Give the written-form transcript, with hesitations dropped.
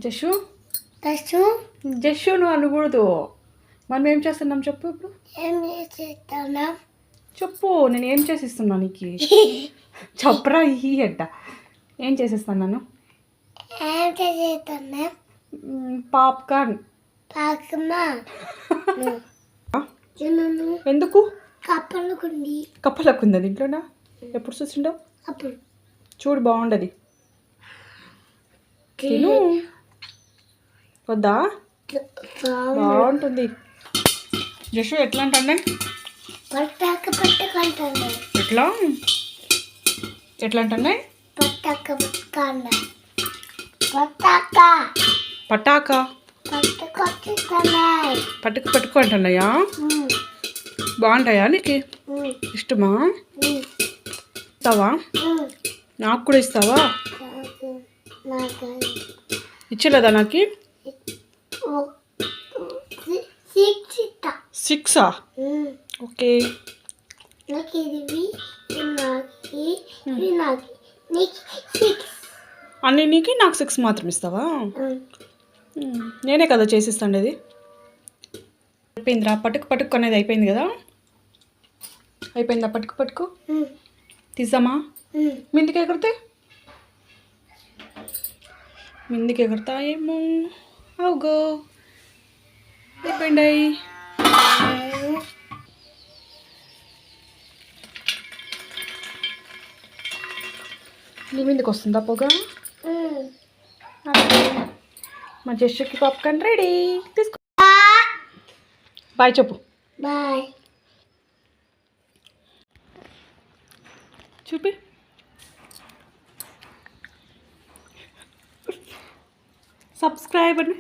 జషు జషు జషు నువ్వు అనకూడదు. మనం ఏం చేస్తున్నాం చెప్పు ఇప్పుడు. ఏం చేస్తున్నా చెప్పు, నేను ఏం చేసిస్తున్నా నీకు చెప్పరా ఈ అడ్డ. ఏం చేసిస్తున్నాను? ఏం చేస్తున్నా పాప్కార్న్. పాకమా ఎందుకు కప్పలుకుంది కప్పలకు ఉంది ఇంట్లోనా? ఎప్పుడు చూసిండవు? అప్పుడు చూడు బాగుండదు. తిను. వద్దా? బాగుంటుంది. జషు ఎట్లా అంటే పట్టాక పట్టుకుంటాను. ఎట్లా ఎట్లా అంటే పట్టాక పట్టుకుంటా పట్టాక పటాకా పట్టుకొచ్చుతున్నాయి. పట్టుకు అంటున్నాయా? బాగుంటాయా నీకు? ఇష్టమా? ఇస్తావా? నాకు కూడా ఇస్తావా? ఇచ్చలేదా నాకు? 6 ఓకే. అన్నీ నీకు, నాకు 6 మాత్రం ఇస్తావా? నేనే కదా చేసిస్తాండేది. అయిపోయిందిరా. పట్టుకు అనేది అయిపోయింది కదా? అయిపోయిందా? పట్టుకు తీసామా? మిందికి ఎగురుతాయేమో. అవుగో అయిపోయింది. నీ మీదకి వస్తుందా పొగ? మా జస్టుకి పాప్కార్న్ రెడీ. తీసుకో. బాయ్ చెప్పు. బాయ్ చూపి. సబ్స్క్రైబ్ అని